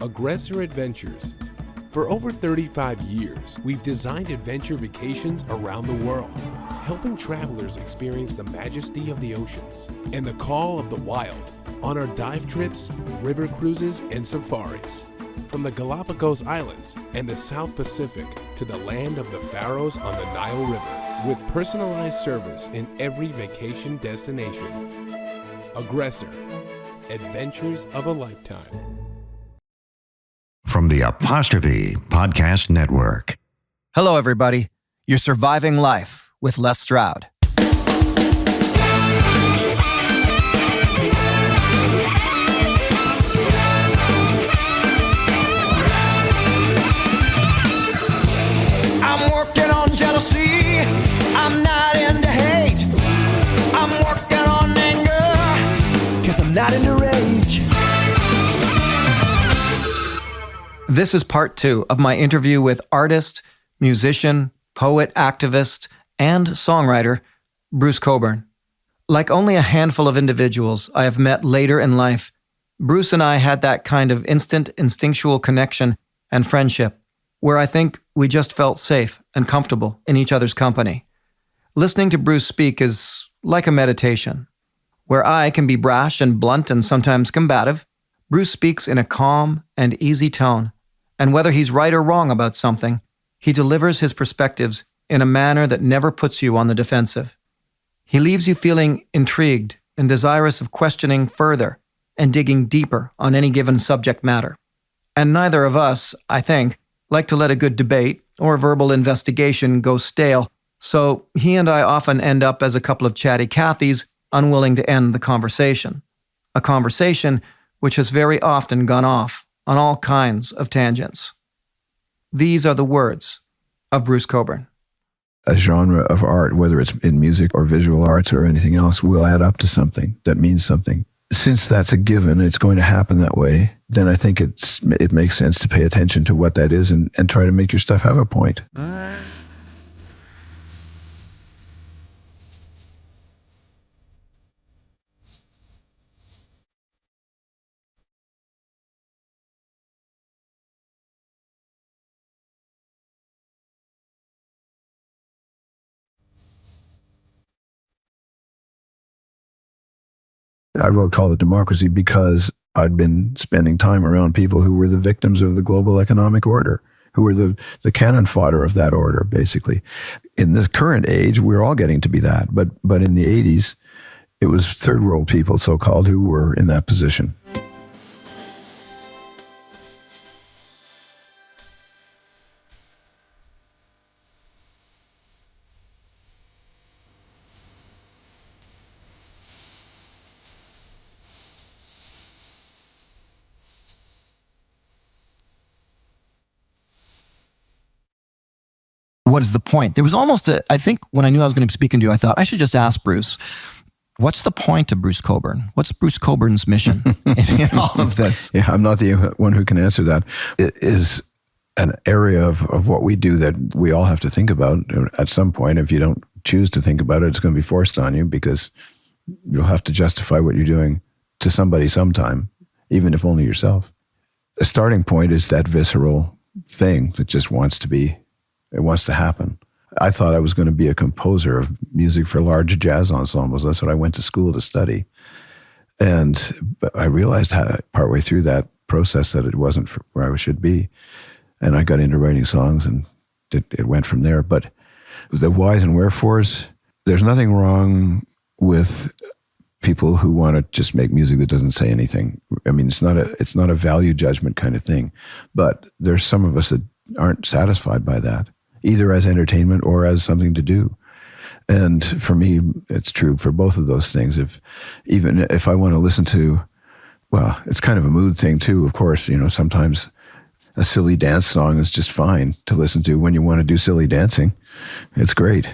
Aggressor Adventures. For over 35 years, we've designed adventure vacations around the world, helping travelers experience the majesty of the oceans and the call of the wild on our dive trips, river cruises, and safaris. From the Galapagos Islands and the South Pacific to the land of the Faroes on the Nile River, with personalized service in every vacation destination. Aggressor, Adventures of a Lifetime. From the Apostrophe Podcast Network. Hello, everybody. You're surviving life with Les Stroud. I'm working on jealousy. I'm not into hate. I'm working on anger, 'cause I'm not into rage. This is part 2 of my interview with artist, musician, poet, activist, and songwriter Bruce Cockburn. Like only a handful of individuals I have met later in life, Bruce and I had that kind of instant instinctual connection and friendship where I think we just felt safe and comfortable in each other's company. Listening to Bruce speak is like a meditation. Where I can be brash and blunt and sometimes combative, Bruce speaks in a calm and easy tone. And whether he's right or wrong about something, he delivers his perspectives in a manner that never puts you on the defensive. He leaves you feeling intrigued and desirous of questioning further and digging deeper on any given subject matter. And neither of us, I think, like to let a good debate or verbal investigation go stale, so he and I often end up as a couple of chatty Cathys unwilling to end the conversation. A conversation which has very often gone off on all kinds of tangents. These are the words of Bruce Cockburn. A genre of art, whether it's in music or visual arts or anything else, will add up to something that means something. Since that's a given, it's going to happen that way, then I think it makes sense to pay attention to what that is and try to make your stuff have a point. I wrote Call It Democracy because I'd been spending time around people who were the victims of the global economic order, who were the cannon fodder of that order, basically. In this current age, we're all getting to be that. But in the 80s, it was third world people, so-called, who were in that position. What is the point? There was almost I think when I knew I was going to be speaking to you, I thought I should just ask Bruce, what's the point of Bruce Cockburn? What's Bruce Cockburn's mission in all of this? Yeah, I'm not the one who can answer that. It is an area of what we do that we all have to think about at some point. If you don't choose to think about it, it's going to be forced on you because you'll have to justify what you're doing to somebody sometime, even if only yourself. The starting point is that visceral thing that just wants to happen. I thought I was going to be a composer of music for large jazz ensembles. That's what I went to school to study. And I realized partway through that process that it wasn't where I should be. And I got into writing songs and it went from there. But the whys and wherefores, there's nothing wrong with people who want to just make music that doesn't say anything. I mean, it's not a value judgment kind of thing. But there's some of us that aren't satisfied by that, either as entertainment or as something to do. And for me, it's true for both of those things. Even if I want to listen to, well, it's kind of a mood thing too, of course. Sometimes a silly dance song is just fine to listen to when you want to do silly dancing. It's great.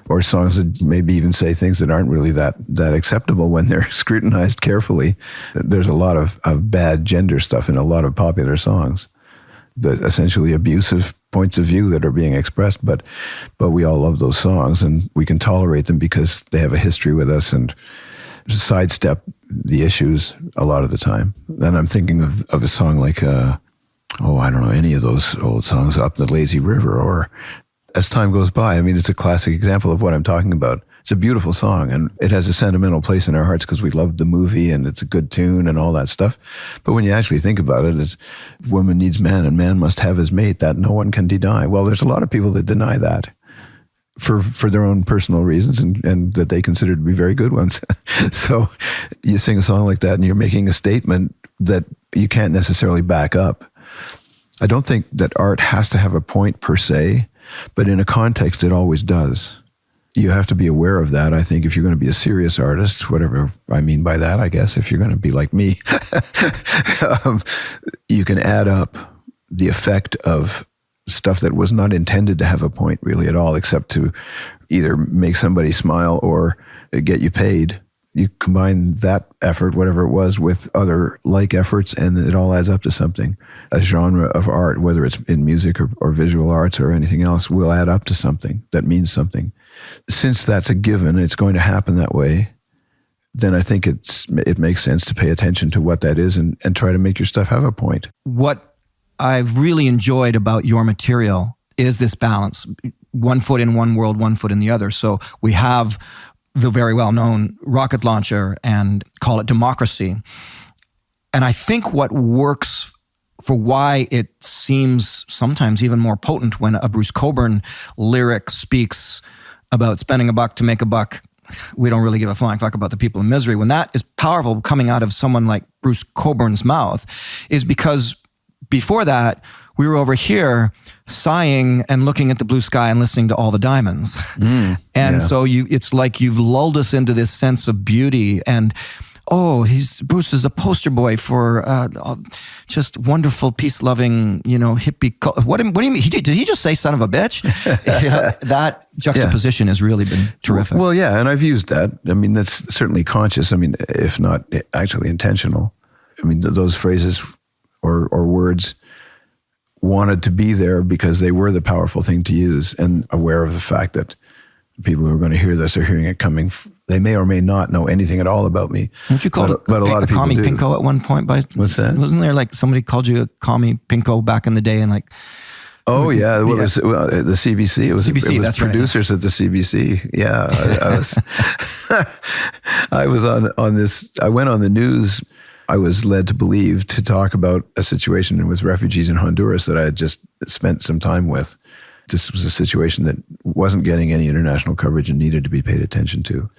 Or songs that maybe even say things that aren't really that acceptable when they're scrutinized carefully. There's a lot of bad gender stuff in a lot of popular songs, the essentially abusive points of view that are being expressed, but we all love those songs and we can tolerate them because they have a history with us and sidestep the issues a lot of the time. Then I'm thinking of a song like I don't know, any of those old songs, Up the Lazy River, or As Time Goes By. I mean, it's a classic example of what I'm talking about. It's a beautiful song, and it has a sentimental place in our hearts because we loved the movie, and it's a good tune and all that stuff. But when you actually think about it, it's woman needs man, and man must have his mate. That no one can deny. Well, there's a lot of people that deny that for their own personal reasons, and that they consider to be very good ones. So you sing a song like that, and you're making a statement that you can't necessarily back up. I don't think that art has to have a point per se, but in a context, it always does. You have to be aware of that. I think if you're going to be a serious artist, whatever I mean by that, I guess, if you're going to be like me, you can add up the effect of stuff that was not intended to have a point really at all, except to either make somebody smile or get you paid. You combine that effort, whatever it was, with other like efforts, and it all adds up to something. A genre of art, whether it's in music or visual arts or anything else, will add up to something that means something. Since that's a given, it's going to happen that way, then I think it makes sense to pay attention to what that is and try to make your stuff have a point. What I've really enjoyed about your material is this balance. One foot in one world, one foot in the other. So we have the very well-known rocket launcher and Call It Democracy. And I think what works for why it seems sometimes even more potent when a Bruce Cockburn lyric speaks about spending a buck to make a buck, we don't really give a flying fuck about the people in misery. When that is powerful coming out of someone like Bruce Cockburn's mouth, is because before that, we were over here sighing and looking at the blue sky and listening to All the Diamonds. So it's like you've lulled us into this sense of beauty, and Bruce is a poster boy for just wonderful, peace-loving, hippie. What do you mean? Did he just say "son of a bitch"? That juxtaposition has really been terrific. Well, yeah, and I've used that. I mean, that's certainly conscious. I mean, if not actually intentional. I mean, those phrases or words wanted to be there because they were the powerful thing to use, and aware of the fact that people who are going to hear this are hearing it coming. They may or may not know anything at all about me. Weren't you called but a lot of people commie do. pinko at one point? What's that? Wasn't there like somebody called you a commie pinko back in the day and like... Oh yeah, the CBC. It was that's producers at the CBC. Yeah, I was on this. I went on the news. I was led to believe to talk about a situation with refugees in Honduras that I had just spent some time with. This was a situation that wasn't getting any international coverage and needed to be paid attention to.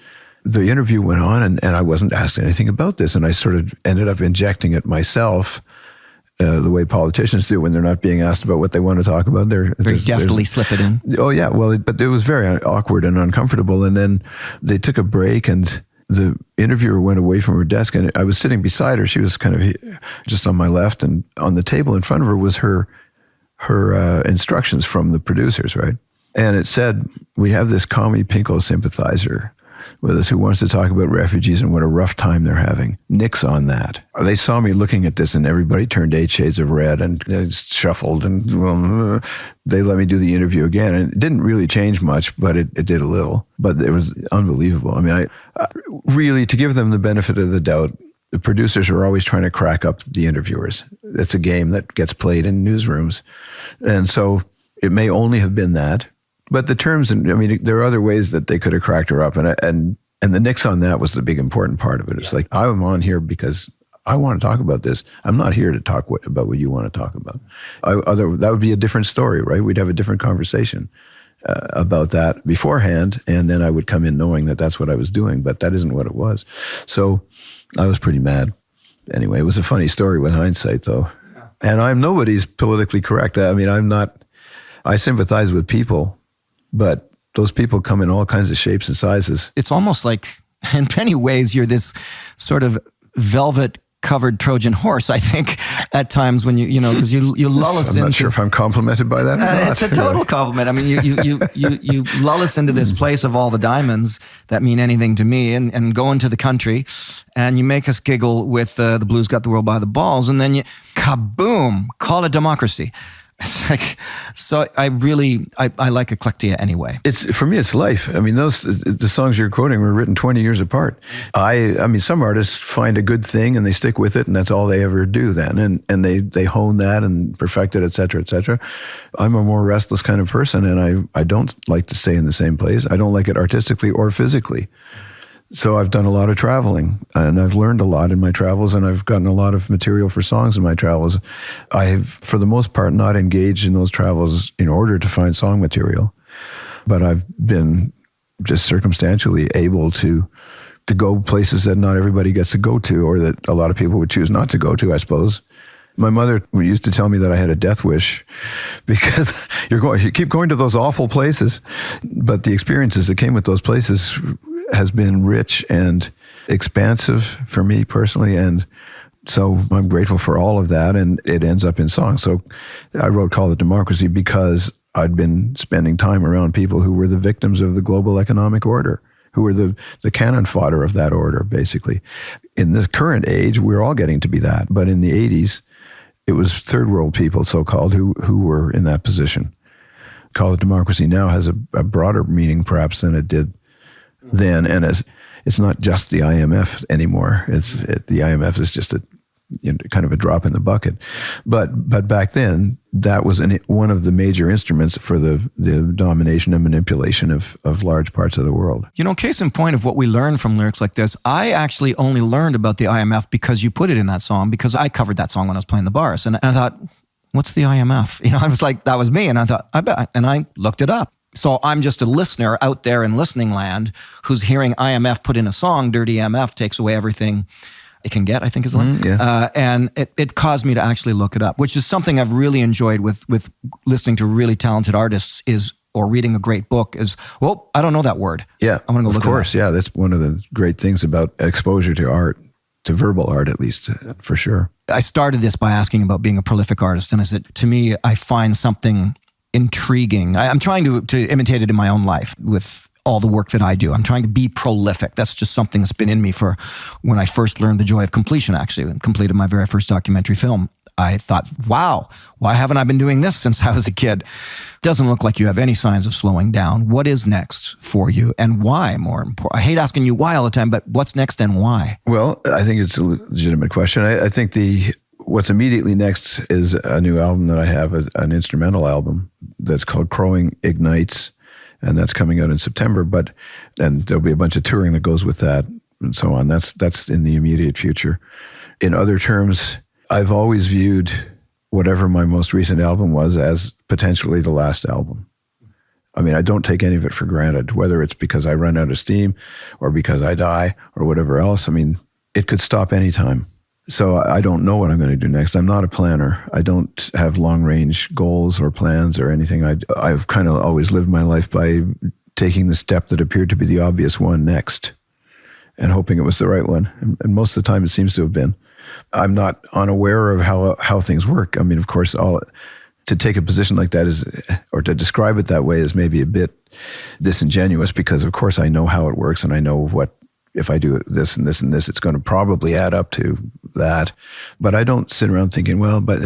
The interview went on, and I wasn't asked anything about this, and I sort of ended up injecting it myself. The way politicians do when they're not being asked about what they want to talk about. Very deftly slip it in. Oh, yeah. Well, but it was very awkward and uncomfortable. And then they took a break, and the interviewer went away from her desk, and I was sitting beside her. She was kind of just on my left, and on the table in front of her was her instructions from the producers, right? And it said, "We have this commie pinko sympathizer with us who wants to talk about refugees and what a rough time they're having. Nix on that." They saw me looking at this, and everybody turned 8 shades of red and shuffled, and they let me do the interview again. And it didn't really change much, but it did a little. But it was unbelievable. I mean, I really, to give them the benefit of the doubt, the producers are always trying to crack up the interviewers. It's a game that gets played in newsrooms. And so it may only have been that. But the terms, and I mean, there are other ways that they could have cracked her up, and the nix on that was the big important part of it. It's like, I'm on here because I want to talk about this. I'm not here to talk about what you want to talk about. That would be a different story, right? We'd have a different conversation about that beforehand, and then I would come in knowing that that's what I was doing, but that isn't what it was. So I was pretty mad. Anyway, it was a funny story with hindsight, though. And I'm nobody's politically correct. I mean, I sympathize with people, but those people come in all kinds of shapes and sizes. It's almost like, in many ways, you're this sort of velvet-covered Trojan horse, I think, at times when because you lull us into... I'm not sure if I'm complimented by that or not. It's a total compliment. I mean, you lull us into this place of all the diamonds that mean anything to me and go into the country, and you make us giggle with the blues got the world by the balls, and then you, kaboom, Call It Democracy. So I like eclectia anyway. For me, it's life. I mean, the songs you're quoting were written 20 years apart. I mean, some artists find a good thing and they stick with it, and that's all they ever do then. And they hone that and perfect it, et cetera, et cetera. I'm a more restless kind of person, and I don't like to stay in the same place. I don't like it artistically or physically. So I've done a lot of traveling, and I've learned a lot in my travels, and I've gotten a lot of material for songs in my travels. I have, for the most part, not engaged in those travels in order to find song material, but I've been just circumstantially able to go places that not everybody gets to go to, or that a lot of people would choose not to go to, I suppose. My mother used to tell me that I had a death wish because you keep going to those awful places, but the experiences that came with those places has been rich and expansive for me personally, and so I'm grateful for all of that, and it ends up in songs. So I wrote Call It Democracy because I'd been spending time around people who were the victims of the global economic order, who were the cannon fodder of that order, basically. In this current age, we're all getting to be that, but in the 80s, it was third world people, so-called, who were in that position. Call It Democracy now has a broader meaning, perhaps, than it did then, and it's not just the IMF anymore. The IMF is just kind of a drop in the bucket. But back then, that was one of the major instruments for the domination and manipulation of large parts of the world. Case in point of what we learn from lyrics like this, I actually only learned about the IMF because you put it in that song, because I covered that song when I was playing the bars, and I thought, what's the IMF? I was like, that was me, and I thought, I bet, and I looked it up. So I'm just a listener out there in listening land who's hearing IMF put in a song, Dirty MF takes away everything it can get, I think is the line. Yeah. And it caused me to actually look it up, which is something I've really enjoyed with listening to really talented artists or reading a great book is, well, I don't know that word. Yeah, I'm going to go look it up. Of course, yeah. That's one of the great things about exposure to art, to verbal art at least, for sure. I started this by asking about being a prolific artist, and I said, to me, I find something intriguing. I'm trying to imitate it in my own life with all the work that I do. I'm trying to be prolific. That's just something that's been in me for when I first learned the joy of completion, actually, and completed my very first documentary film. I thought, wow, why haven't I been doing this since I was a kid? Doesn't look like you have any signs of slowing down. What is next for you, and why? More important. I hate asking you why all the time, but what's next and why? Well, I think it's a legitimate question. I think what's immediately next is a new album that I have, an instrumental album that's called Crowing Ignites, and that's coming out in September. And there'll be a bunch of touring that goes with that, and so on. That's in the immediate future. In other terms, I've always viewed whatever my most recent album was as potentially the last album. I mean, I don't take any of it for granted, whether it's because I run out of steam or because I die or whatever else. I mean, it could stop anytime. So I don't know what I'm going to do next. I'm not a planner. I don't have long-range goals or plans or anything. I've kind of always lived my life by taking the step that appeared to be the obvious one next and hoping it was the right one. And most of the time it seems to have been. I'm not unaware of how things work. I mean, of course, to take a position like that or to describe it that way is maybe a bit disingenuous, because of course I know how it works, and I know what, if I do this and this and this, it's going to probably add up to that. But I don't sit around thinking, well, but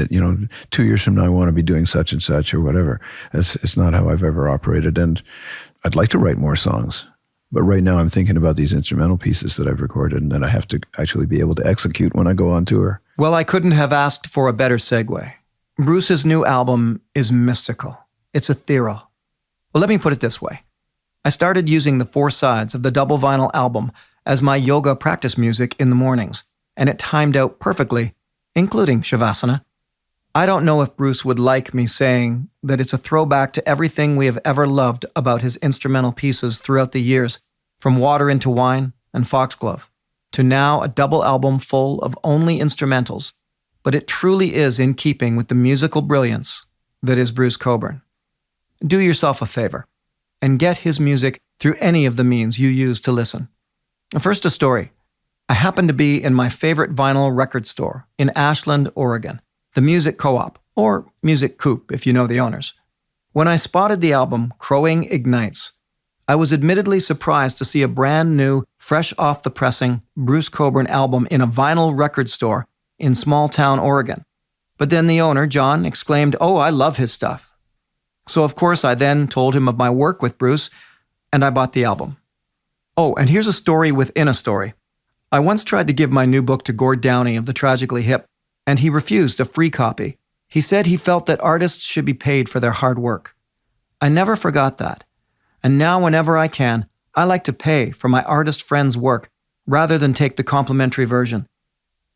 2 years from now I want to be doing such and such or whatever. It's not how I've ever operated. And I'd like to write more songs. But right now I'm thinking about these instrumental pieces that I've recorded and that I have to actually be able to execute when I go on tour. Well, I couldn't have asked for a better segue. Bruce's new album is mystical. It's ethereal. Well, let me put it this way. I started using the 4 sides of the double vinyl album as my yoga practice music in the mornings, and it timed out perfectly, including Shavasana. I don't know if Bruce would like me saying that it's a throwback to everything we have ever loved about his instrumental pieces throughout the years, from Water into Wine and Foxglove, to now a double album full of only instrumentals, but it truly is in keeping with the musical brilliance that is Bruce Cockburn. Do yourself a favor and get his music through any of the means you use to listen. First, a story. I happened to be in my favorite vinyl record store in Ashland, Oregon, the Music Co-op, or Music Coop if you know the owners. When I spotted the album Crowing Ignites, I was admittedly surprised to see a brand new, fresh off the pressing Bruce Cockburn album in a vinyl record store in small town Oregon. But then the owner, John, exclaimed, "Oh, I love his stuff." So of course I then told him of my work with Bruce, and I bought the album. Oh, and here's a story within a story. I once tried to give my new book to Gord Downey of the Tragically Hip, and he refused a free copy. He said he felt that artists should be paid for their hard work. I never forgot that. And now whenever I can, I like to pay for my artist friends' work rather than take the complimentary version.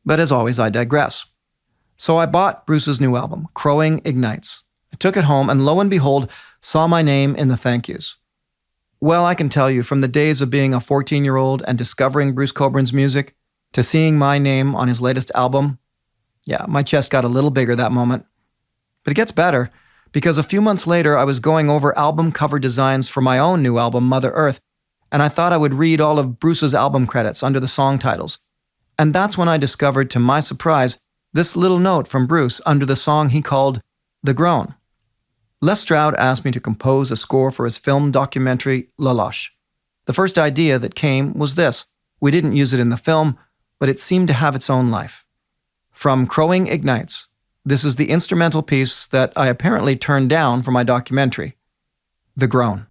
But as always, I digress. So I bought Bruce's new album, Crowing Ignites. I took it home and lo and behold, saw my name in the thank yous. Well, I can tell you, from the days of being a 14-year-old and discovering Bruce Cockburn's music to seeing my name on his latest album, yeah, my chest got a little bigger that moment. But it gets better, because a few months later I was going over album cover designs for my own new album, Mother Earth, and I thought I would read all of Bruce's album credits under the song titles. And that's when I discovered, to my surprise, this little note from Bruce under the song he called The Groan. Les Stroud asked me to compose a score for his film documentary, La Loche. The first idea that came was this. We didn't use it in the film, but it seemed to have its own life. From Crowing Ignites, this is the instrumental piece that I apparently turned down for my documentary, The Groan.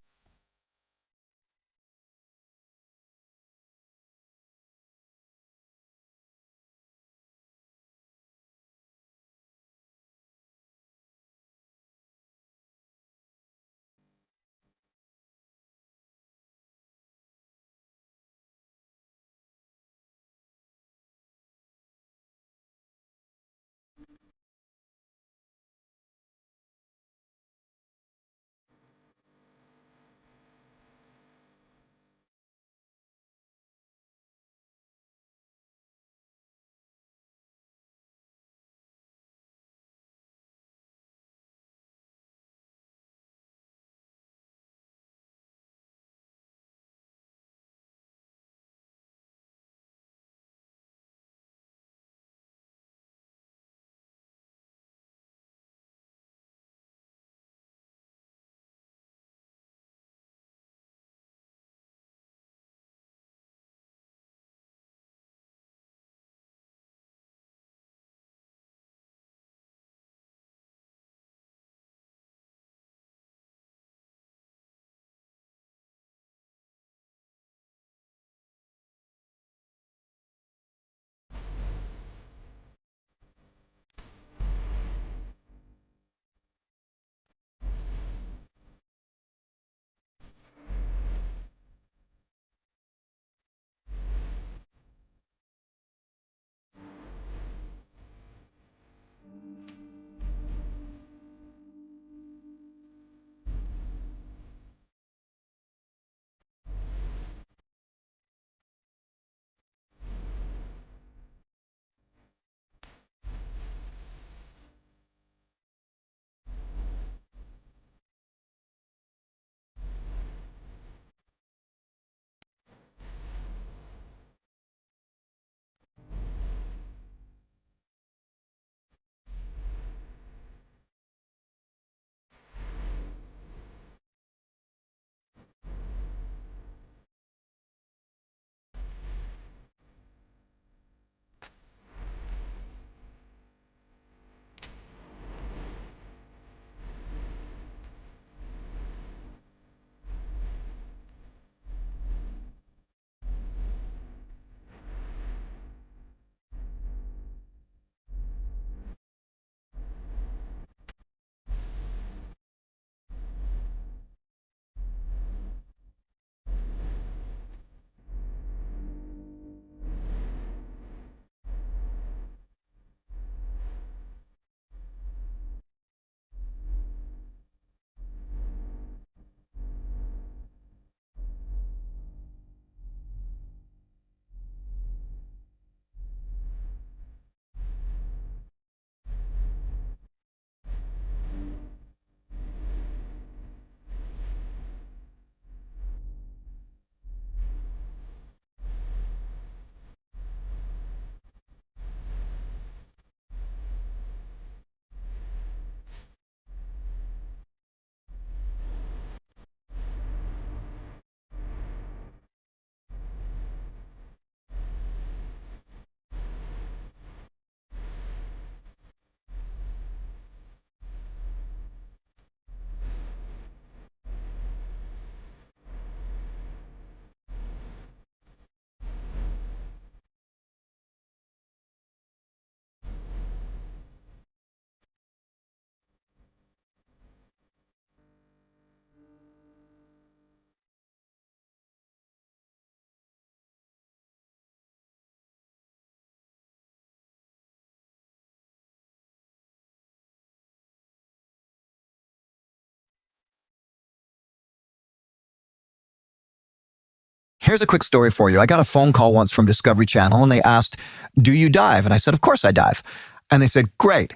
Here's a quick story for you. I got a phone call once from Discovery Channel, and they asked, do you dive? And I said, of course I dive. And they said, great.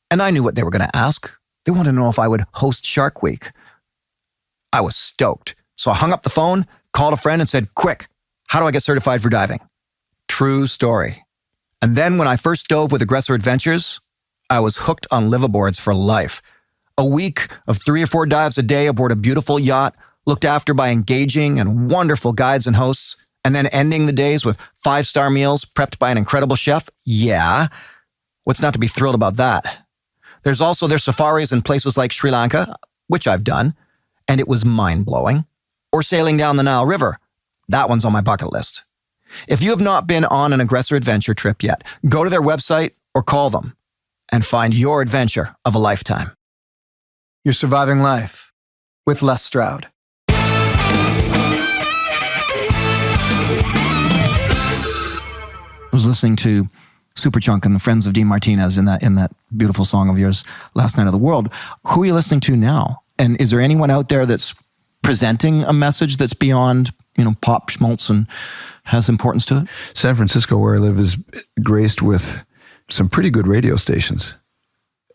And I knew what they were going to ask. They wanted to know if I would host Shark Week. I was stoked. So I hung up the phone, called a friend and said, quick, how do I get certified for diving? True story. And then when I first dove with Aggressor Adventures, I was hooked on liveaboards for life. A week of 3 or 4 dives a day aboard a beautiful yacht, looked after by engaging and wonderful guides and hosts, and then ending the days with 5-star meals prepped by an incredible chef. Yeah. What's not to be thrilled about that? There's also their safaris in places like Sri Lanka, which I've done, and it was mind-blowing. Or sailing down the Nile River. That one's on my bucket list. If you have not been on an Aggressor Adventure trip yet, go to their website or call them and find your adventure of a lifetime. You're surviving life with Les Stroud. I was listening to Superchunk and the Friends of Dean Martinez in that beautiful song of yours, Last Night of the World. Who are you listening to now? And is there anyone out there that's presenting a message that's beyond, pop schmaltz and has importance to it? San Francisco, where I live, is graced with some pretty good radio stations.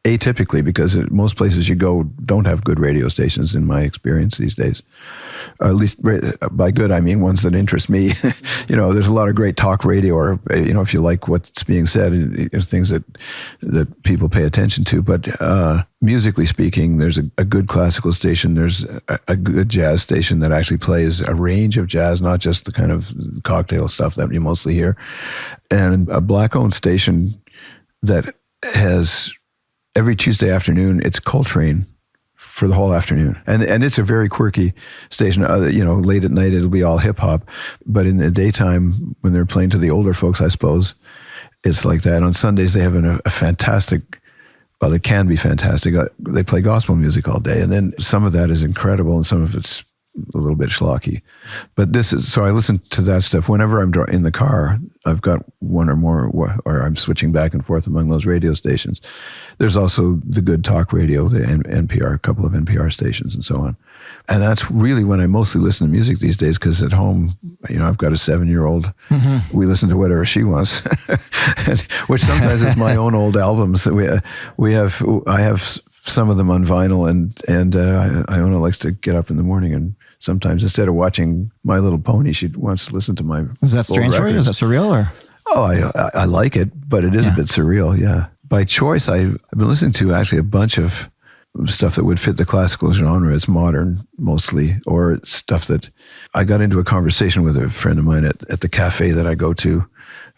Atypically, because most places you go don't have good radio stations, in my experience these days. At least by good, I mean ones that interest me. There's a lot of great talk radio, or if you like what's being said, things that people pay attention to. But musically speaking, there's a good classical station. There's a good jazz station that actually plays a range of jazz, not just the kind of cocktail stuff that you mostly hear. And a black-owned station that has, every Tuesday afternoon, it's Coltrane for the whole afternoon. And it's a very quirky station. Late at night, it'll be all hip hop. But in the daytime, when they're playing to the older folks, I suppose, it's like that. On Sundays, they have a fantastic, well, it can be fantastic. They play gospel music all day. And then some of that is incredible and some of it's a little bit schlocky. But so I listen to that stuff whenever I'm in the car. I've got one or more, or I'm switching back and forth among those radio stations. There's also the good talk radio, the NPR, a couple of NPR stations and so on. And that's really when I mostly listen to music these days, because at home, I've got a 7-year-old. Mm-hmm. We listen to whatever she wants, which sometimes is my own old albums. I have some of them on vinyl, and Iona likes to get up in the morning and sometimes instead of watching My Little Pony, she wants to listen to my Is that strange for you? Is that surreal? Or? Oh, I like it, but it is a bit surreal, yeah. By choice, I've been listening to actually a bunch of stuff that would fit the classical genre. It's modern mostly, or it's stuff that I got into a conversation with a friend of mine at the cafe that I go to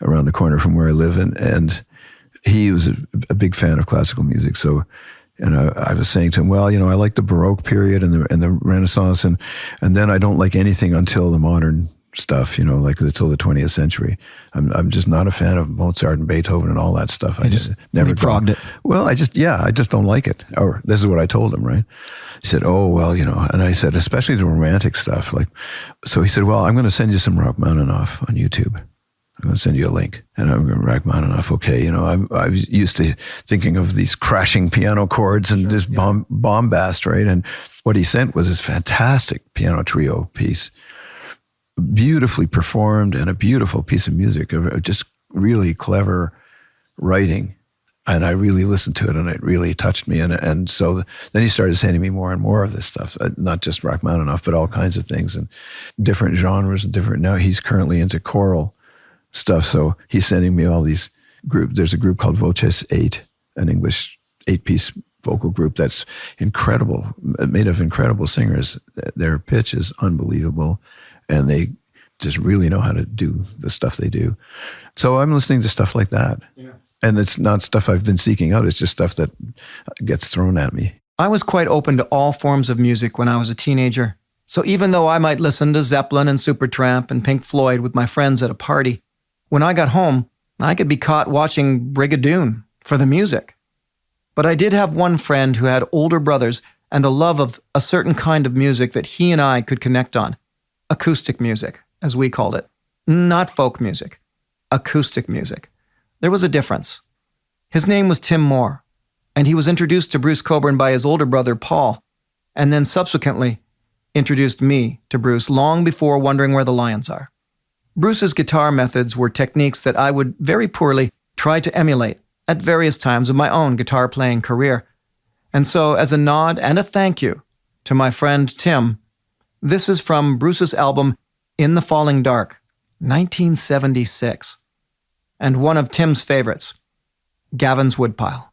around the corner from where I live, and he was a big fan of classical music, so. And I was saying to him, well, I like the Baroque period and the Renaissance, and then I don't like anything until the modern stuff, like until the 20th century. I'm just not a fan of Mozart and Beethoven and all that stuff. I just never frogged it. Well, I just don't like it. Or this is what I told him, right? He said, oh, well, and I said, especially the romantic stuff. So he said, well, I'm going to send you some Rachmaninoff on YouTube. I'm going to send you a link. And I'm going to Rachmaninoff. Okay, I was used to thinking of these crashing piano chords and this bombast, right? And what he sent was this fantastic piano trio piece, beautifully performed and a beautiful piece of music, just really clever writing. And I really listened to it, and it really touched me. And so then he started sending me more and more of this stuff, not just Rachmaninoff, but all kinds of things and different genres and different. Now he's currently into choral stuff, so he's sending me all these groups. There's a group called Voces 8, an English 8-piece vocal group that's incredible, made of incredible singers. Their pitch is unbelievable, and they just really know how to do the stuff they do. So I'm listening to stuff like that. Yeah. And it's not stuff I've been seeking out. It's just stuff that gets thrown at me. I was quite open to all forms of music when I was a teenager. So even though I might listen to Zeppelin and Supertramp and Pink Floyd with my friends at a party, when I got home, I could be caught watching Brigadoon for the music. But I did have one friend who had older brothers and a love of a certain kind of music that he and I could connect on. Acoustic music, as we called it. Not folk music. Acoustic music. There was a difference. His name was Tim Moore, and he was introduced to Bruce Cockburn by his older brother, Paul, and then subsequently introduced me to Bruce long before wondering where the lions are. Bruce's guitar methods were techniques that I would very poorly try to emulate at various times of my own guitar playing career. And so, as a nod and a thank you to my friend Tim, this is from Bruce's album In the Falling Dark, 1976, and one of Tim's favorites, Gavins' Woodpile.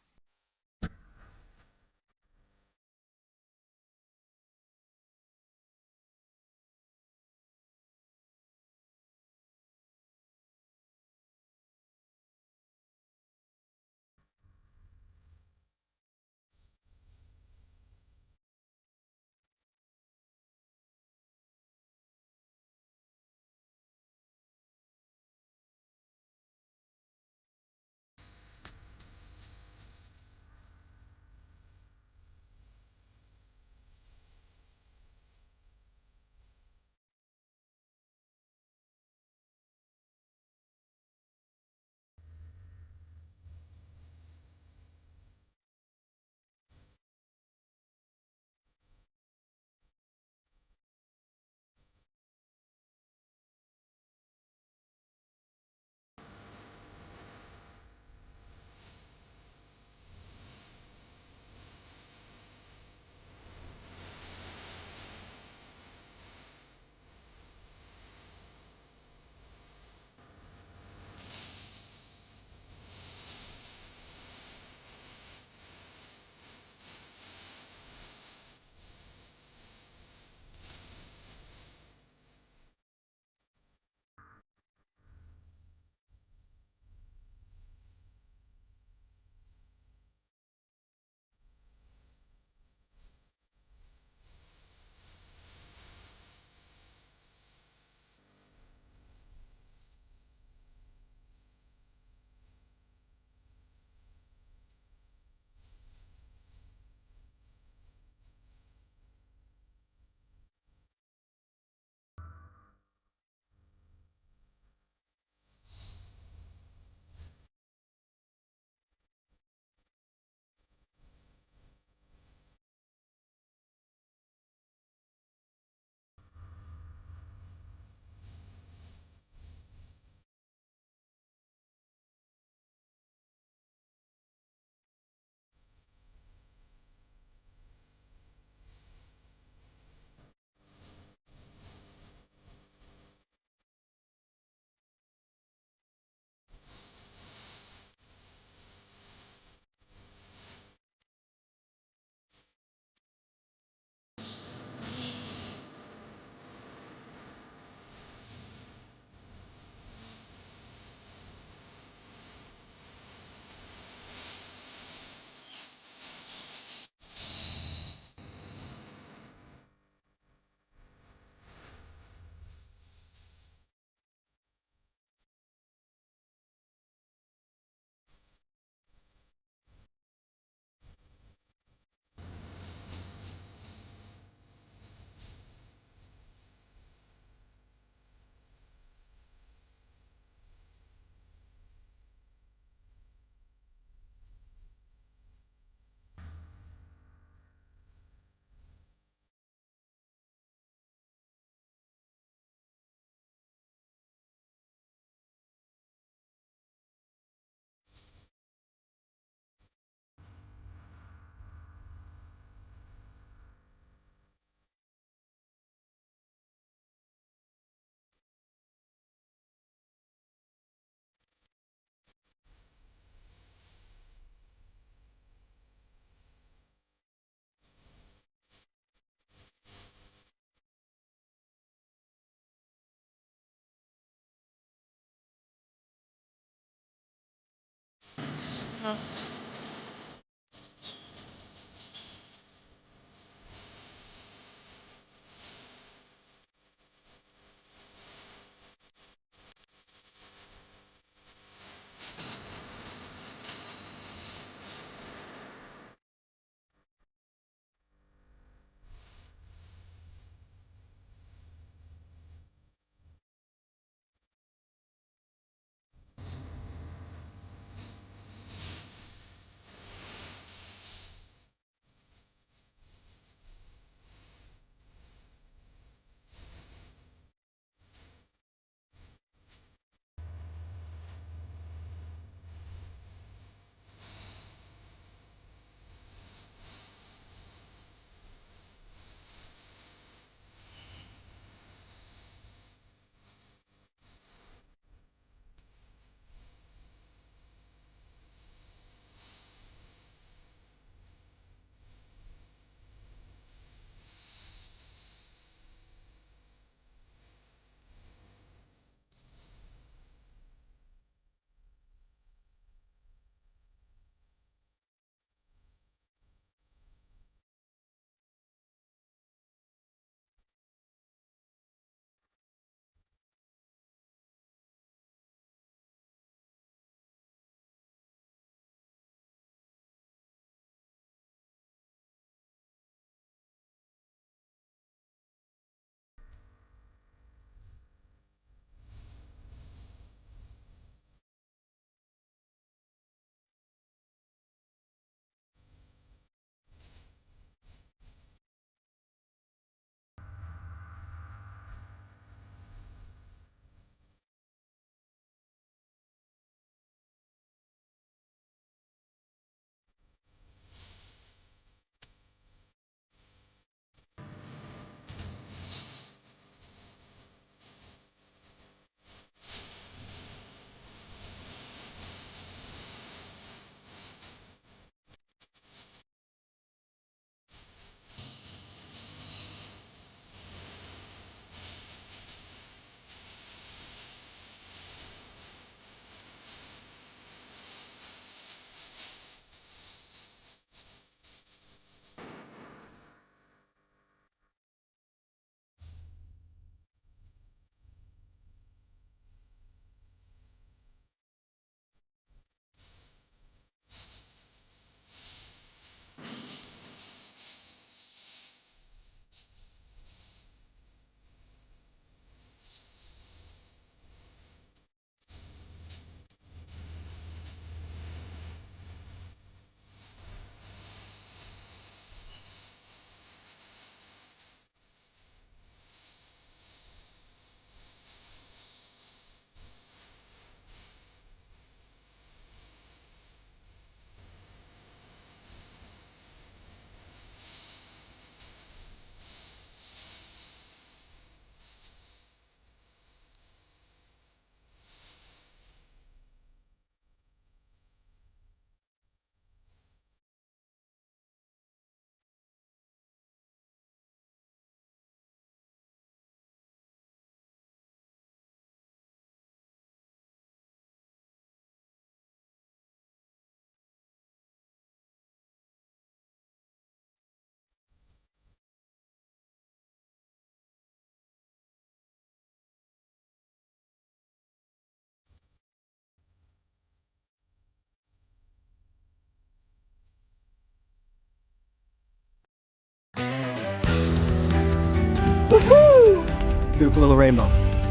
Beautiful little rainbow.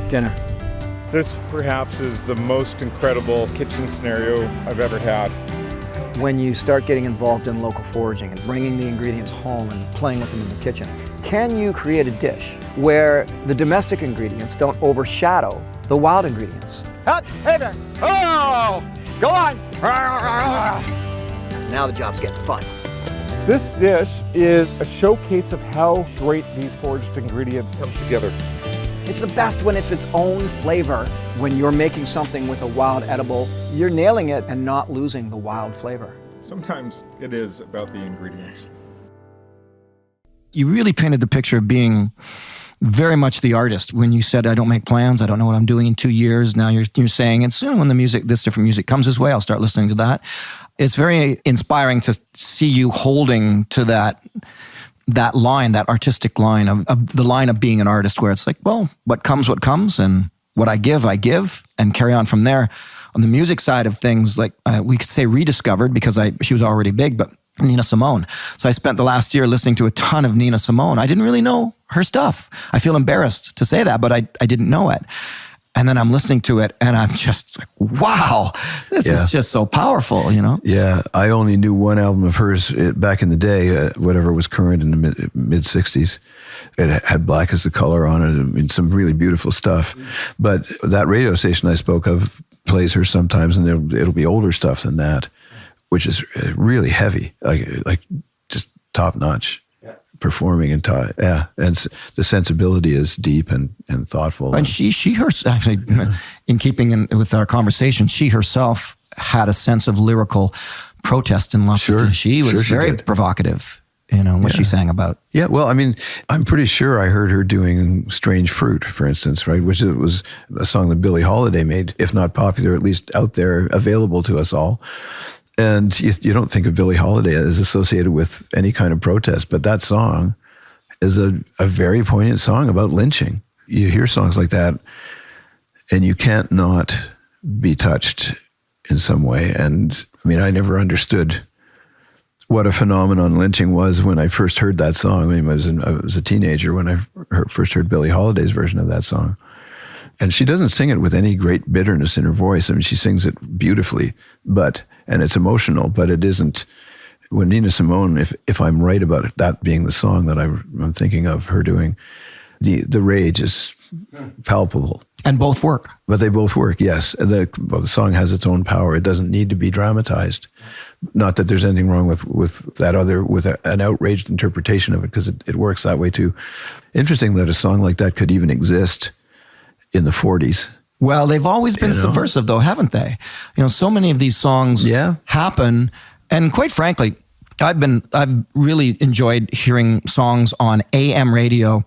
Dinner. This perhaps is the most incredible kitchen scenario I've ever had. When you start getting involved in local foraging and bringing the ingredients home and playing with them in the kitchen, can you create a dish where the domestic ingredients don't overshadow the wild ingredients? Hey there! Oh! Go on! Now the job's getting fun. This dish is a showcase of how great these foraged ingredients come together. It's the best when it's its own flavor. When you're making something with a wild edible, you're nailing it and not losing the wild flavor. Sometimes it is about the ingredients. You really painted the picture of being very much the artist when you said, I don't make plans, I don't know what I'm doing in 2 years. Now you're saying, and soon when this different music comes his way, I'll start listening to that. It's very inspiring to see you holding to that line, that artistic line of the line of being an artist, where it's like, well, what comes, and what I give, and carry on from there. On the music side of things, like we could say rediscovered, because she was already big, but Nina Simone. So I spent the last year listening to a ton of Nina Simone. I didn't really know her stuff. I feel embarrassed to say that, but I didn't know it. And then I'm listening to it and I'm just like, wow, this is just so powerful, you know? Yeah, I only knew one album of hers back in the day, whatever was current in the mid 60s. It had Black as the Color on it, and some really beautiful stuff. But that radio station I spoke of plays her sometimes, and it'll be older stuff than that, which is really heavy, like just top notch. Performing and and the sensibility is deep and thoughtful. And she actually, in keeping with our conversation, she herself had a sense of lyrical protest in lots of things. She was very provocative, what she sang about. Yeah, well, I mean, I'm pretty sure I heard her doing Strange Fruit, for instance, right? Which was a song that Billie Holiday made, if not popular, at least out there, available to us all. And you don't think of Billie Holiday as associated with any kind of protest, but that song is a very poignant song about lynching. You hear songs like that, and you can't not be touched in some way. And I mean, I never understood what a phenomenon lynching was when I first heard that song. I mean, I was a teenager when I first heard Billie Holiday's version of that song. And she doesn't sing it with any great bitterness in her voice. I mean, she sings it beautifully, and it's emotional, but it isn't. When Nina Simone, if I'm right about it, that being the song that I'm thinking of her doing, the rage is palpable. And both work. But they both work, yes. The song has its own power. It doesn't need to be dramatized. Not that there's anything wrong with that an outraged interpretation of it, because it works that way too. Interesting that a song like that could even exist in the 40s. Well, they've always been subversive, though, haven't they? So many of these songs happen, and quite frankly, I've really enjoyed hearing songs on AM radio,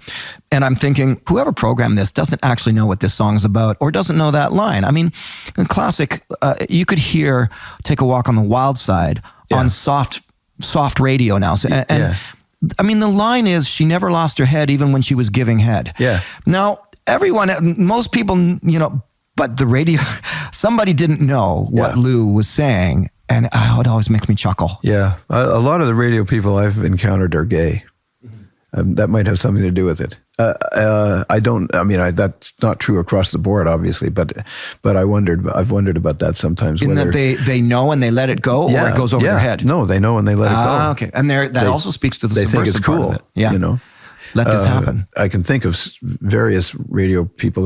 and I'm thinking, whoever programmed this doesn't actually know what this song is about, or doesn't know that line. I mean, in classic, you could hear "Take a Walk on the Wild Side" on soft radio now, and I mean, the line is, "She never lost her head even when she was giving head." Yeah. Now, most people, but the radio, somebody didn't know what Lou was saying, and it always makes me chuckle. Yeah. A lot of the radio people I've encountered are gay. That might have something to do with it. That's not true across the board, obviously, but I've wondered about that sometimes. In that they know and they let it go, or it goes over their head? No, they know and they let it go. Okay. And that also speaks to the subversive they think it's cool, part of it. Yeah. Let this happen. I can think of various radio people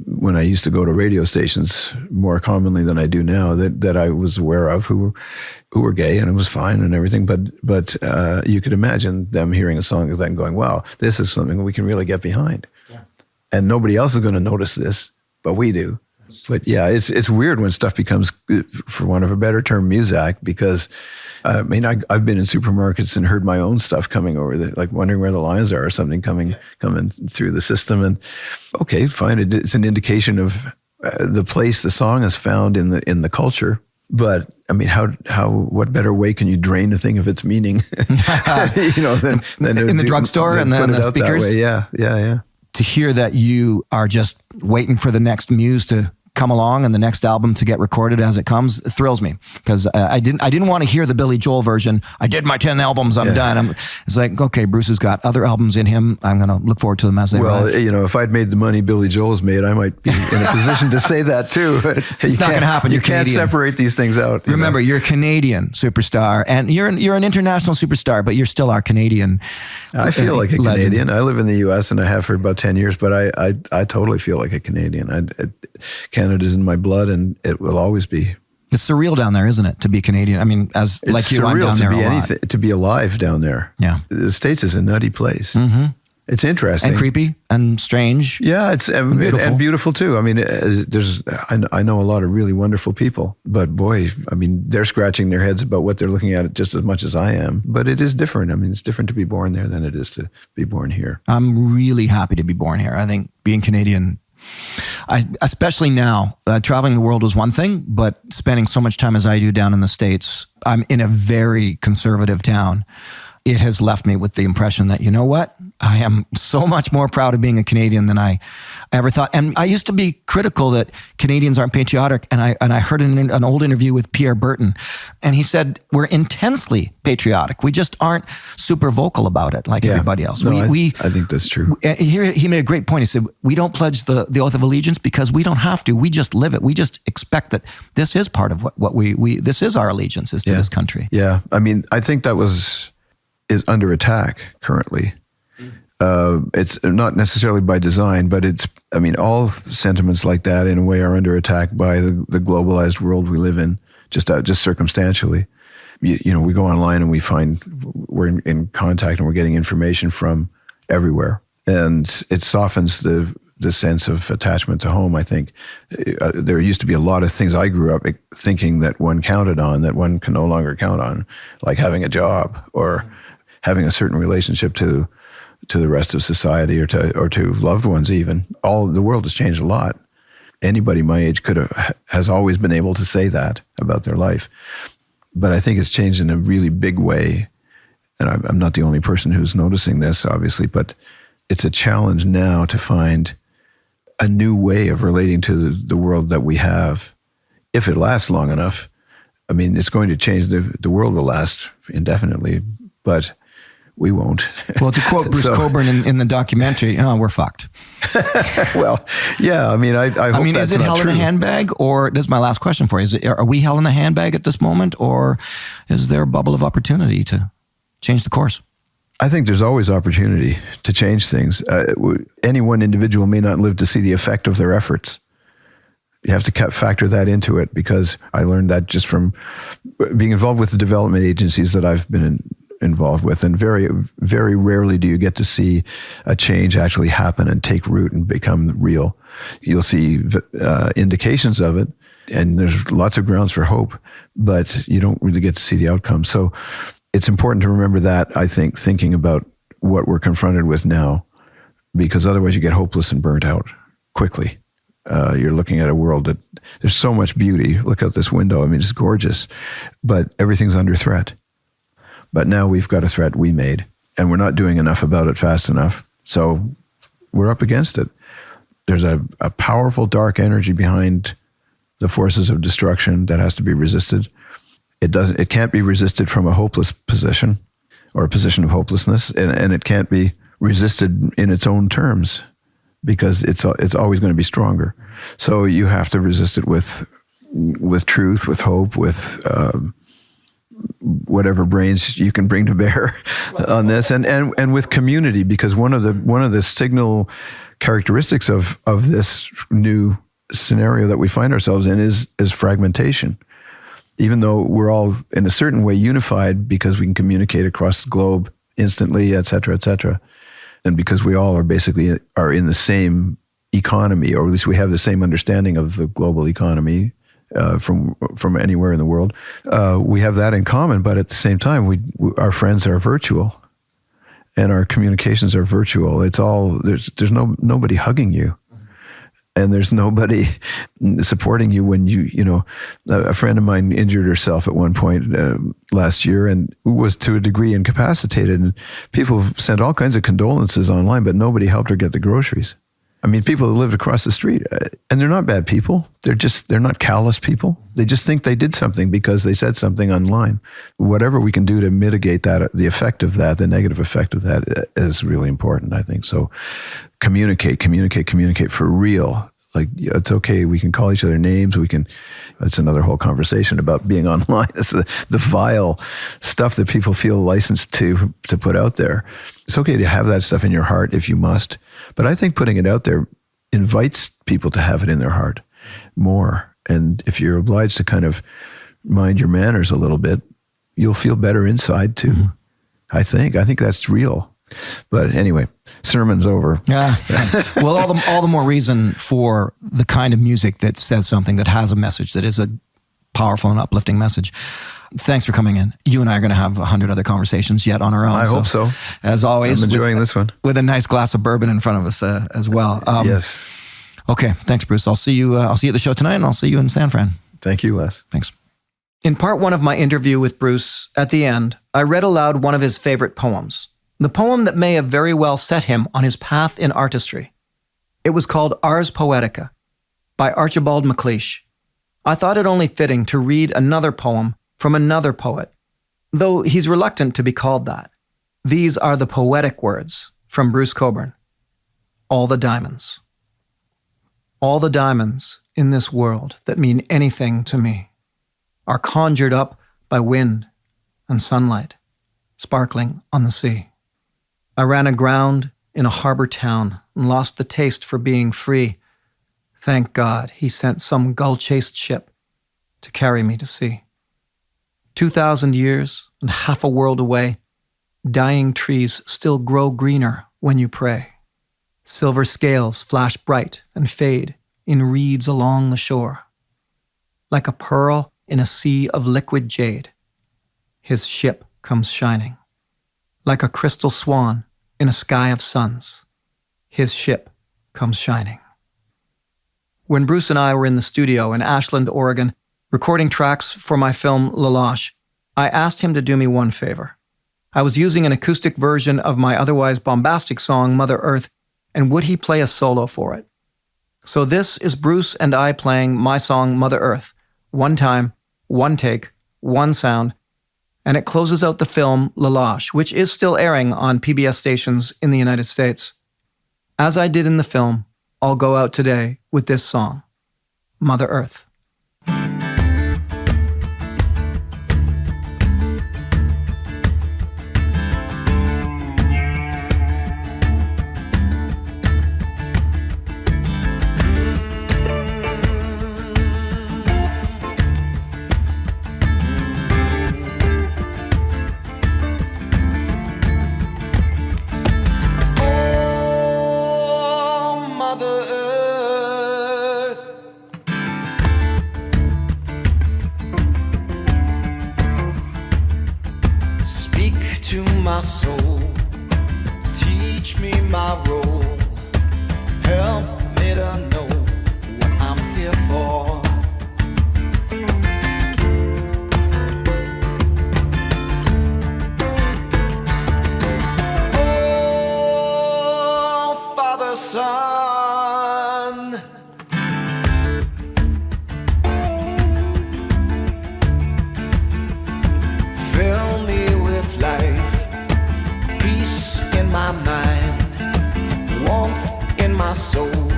when I used to go to radio stations more commonly than I do now, that I was aware of who were gay, and it was fine and everything. But you could imagine them hearing a song like that and going, "Wow, this is something we can really get behind." Yeah. And nobody else is going to notice this, but we do. But yeah, it's weird when stuff becomes, for want of a better term, muzak, because I mean, I've been in supermarkets and heard my own stuff coming over, like wondering where the lines are or something coming through the system. And okay, fine, it's an indication of the place the song is found in the culture. But I mean, what better way can you drain a thing of its meaning? than in the drugstore and then the speakers. Yeah. To hear that you are just waiting for the next muse to come along and the next album to get recorded as it comes thrills me, because I didn't want to hear the Billy Joel version. I did my 10 albums, I'm done. It's like, okay, Bruce has got other albums in him. I'm going to look forward to them as they arrive. Well, if I'd made the money Billy Joel's made, I might be in a position to say that too. It's not going to happen. You can't separate these things out. Remember, you're a Canadian superstar, and you're an international superstar, but you're still our Canadian. I feel like a Canadian. I live in the U.S. and I have for about 10 years, but I totally feel like a Canadian. Canada's in my blood, and it will always be. It's surreal down there, isn't it, to be Canadian? I mean, I'm down there a lot. To be alive down there. Yeah. The States is a nutty place. Mm-hmm. It's interesting. And creepy and strange. Yeah, it's and beautiful too. I mean, I know a lot of really wonderful people, but boy, I mean, they're scratching their heads about what they're looking at just as much as I am. But it is different. I mean, it's different to be born there than it is to be born here. I'm really happy to be born here. I think being Canadian, especially now, traveling the world was one thing, but spending so much time as I do down in the States, I'm in a very conservative town. It has left me with the impression that, you know what? I am so much more proud of being a Canadian than I ever thought. And I used to be critical that Canadians aren't patriotic. And I heard an old interview with Pierre Burton, and he said, we're intensely patriotic. We just aren't super vocal about it like everybody else. No, I think that's true. He made a great point. He said, we don't pledge the oath of allegiance because we don't have to. We just live it. We just expect that this is part of what this is our allegiance is to this country. Yeah. I mean, I think that is under attack currently. It's not necessarily by design, but all sentiments like that in a way are under attack by the globalized world we live in, just circumstantially. We go online and we find we're in contact and we're getting information from everywhere. And it softens the sense of attachment to home, I think. There used to be a lot of things I grew up thinking that one counted on that one can no longer count on, like having a job or having a certain relationship to the rest of society or to loved ones even. The world has changed a lot. Anybody my age has always been able to say that about their life. But I think it's changed in a really big way. And I'm not the only person who's noticing this, obviously, but it's a challenge now to find a new way of relating to the world that we have. If it lasts long enough, I mean, it's going to change. The world will last indefinitely, but we won't. Well, to quote Bruce Cockburn in the documentary, we're fucked. Well, yeah. I mean, I hope that's is it not hell true. in a handbag, or this is my last question for you? Are we hell in a handbag at this moment, or is there a bubble of opportunity to change the course? I think there's always opportunity to change things. Any one individual may not live to see the effect of their efforts. You have to factor that into it, because I learned that just from being involved with the development agencies that I've been involved with, and very, very rarely do you get to see a change actually happen and take root and become real. You'll see indications of it, and there's lots of grounds for hope, but you don't really get to see the outcome. So it's important to remember that, I think, thinking about what we're confronted with now, because otherwise you get hopeless and burnt out quickly. You're looking at a world that there's so much beauty. Look out this window. I mean, it's gorgeous, but everything's under threat. But now we've got a threat we made, and we're not doing enough about it fast enough. So we're up against it. There's a powerful dark energy behind the forces of destruction that has to be resisted. It can't be resisted from a hopeless position or a position of hopelessness, and it can't be resisted in its own terms, because it's always going to be stronger. So you have to resist it with truth, with hope, with whatever brains you can bring to bear on this, and with community, because one of the signal characteristics of this new scenario that we find ourselves in is fragmentation. Even though we're all in a certain way unified because we can communicate across the globe instantly, et cetera, and because we all are in the same economy, or at least we have the same understanding of the global economy from anywhere in the world, we have that in common. But at the same time, our friends are virtual, and our communications are virtual. It's all there's nobody hugging you, and there's nobody supporting you when a friend of mine injured herself at one point last year and was to a degree incapacitated, and people sent all kinds of condolences online, but nobody helped her get the groceries. I mean, people who lived across the street, and they're not bad people. They're not callous people. They just think they did something because they said something online. Whatever we can do to mitigate that, the effect of that, the negative effect of that is really important, I think. So communicate for real. Like, it's okay. We can call each other names. It's another whole conversation about being online. It's the vile stuff that people feel licensed to put out there. It's okay to have that stuff in your heart if you must. But I think putting it out there invites people to have it in their heart more. And if you're obliged to kind of mind your manners a little bit, you'll feel better inside too. Mm-hmm. I think that's real. But anyway, sermon's over. Yeah. Well, all the more reason for the kind of music that says something, that has a message, that is a powerful and uplifting message. Thanks for coming in. You and I are going to have 100 other conversations yet on our own. I hope so. As always. I'm enjoying this one. With a nice glass of bourbon in front of us as well. Yes. Okay. Thanks, Bruce. I'll see you at the show tonight, and I'll see you in San Fran. Thank you, Les. Thanks. In part one of my interview with Bruce, at the end, I read aloud one of his favorite poems. The poem that may have very well set him on his path in artistry. It was called Ars Poetica by Archibald MacLeish. I thought it only fitting to read another poem from another poet, though he's reluctant to be called that. These are the poetic words from Bruce Cockburn. All the diamonds. All the diamonds in this world that mean anything to me are conjured up by wind and sunlight, sparkling on the sea. I ran aground in a harbor town and lost the taste for being free. Thank God he sent some gull-chased ship to carry me to sea. 2,000 years and half a world away, dying trees still grow greener when you pray. Silver scales flash bright and fade in reeds along the shore. Like a pearl in a sea of liquid jade, his ship comes shining. Like a crystal swan in a sky of suns, his ship comes shining. When Bruce and I were in the studio in Ashland, Oregon, recording tracks for my film Lalache, I asked him to do me one favor. I was using an acoustic version of my otherwise bombastic song, Mother Earth, and would he play a solo for it? So this is Bruce and I playing my song, Mother Earth, one time, one take, one sound, and it closes out the film Lalache, which is still airing on PBS stations in the United States. As I did in the film, I'll go out today with this song, Mother Earth. My soul, teach me my role, help me to know what I'm here for. Oh, Father, Son, fill me with life, my mind, warmth in my soul.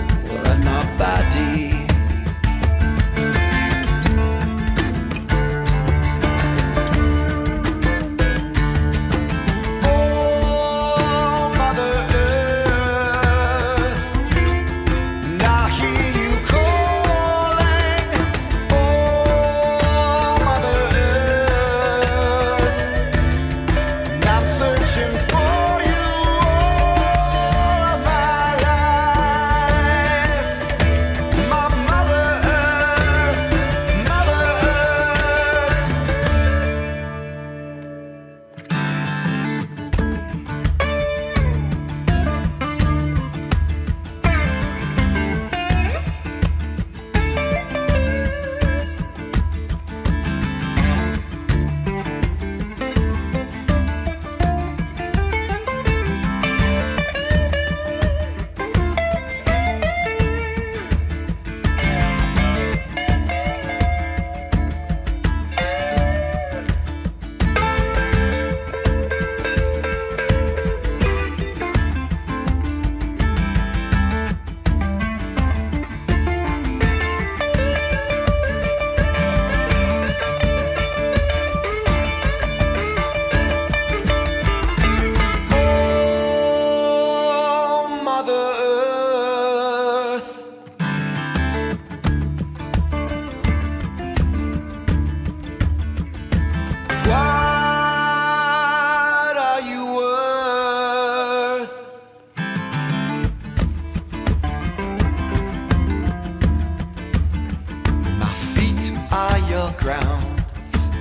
ground.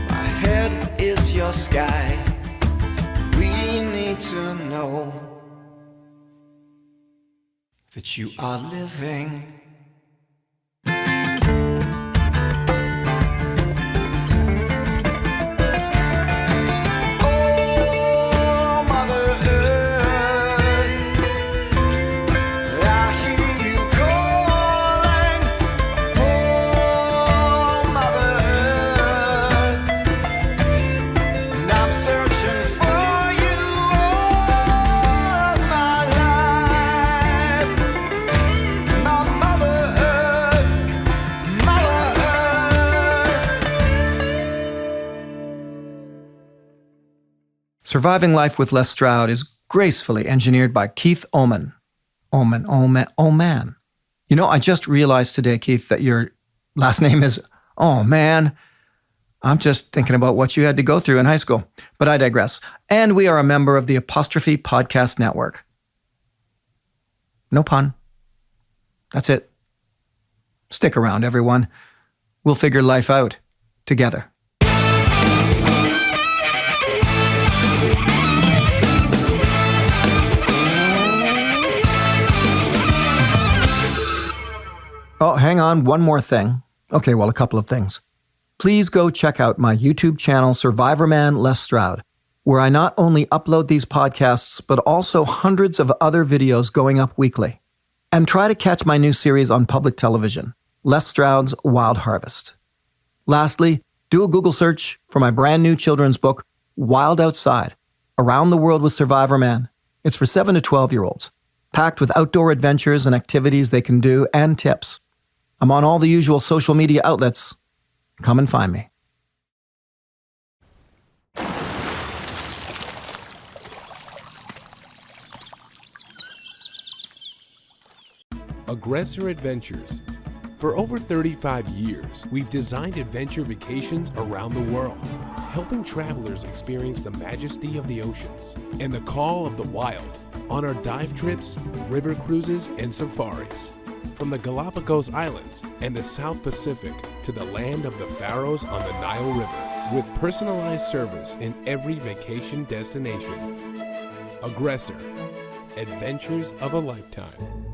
My head is your sky. We need to know that you are living. Surviving Life with Les Stroud is gracefully engineered by Keith Oman. Oman. You know, I just realized today, Keith, that your last name is Oman. I'm just thinking about what you had to go through in high school, but I digress. And we are a member of the Apostrophe Podcast Network. No pun. That's it. Stick around, everyone. We'll figure life out together. Oh, hang on, one more thing. Okay, well, a couple of things. Please go check out my YouTube channel, Survivorman Les Stroud, where I not only upload these podcasts, but also hundreds of other videos going up weekly. And try to catch my new series on public television, Les Stroud's Wild Harvest. Lastly, do a Google search for my brand new children's book, Wild Outside, Around the World with Survivorman. It's for 7 to 12-year-olds, packed with outdoor adventures and activities they can do and tips. I'm on all the usual social media outlets. Come and find me. Aggressor Adventures. For over 35 years, we've designed adventure vacations around the world, helping travelers experience the majesty of the oceans and the call of the wild on our dive trips, river cruises, and safaris. From the Galapagos Islands and the South Pacific to the land of the Faroes on the Nile River, with personalized service in every vacation destination. Aggressor. Adventures of a lifetime.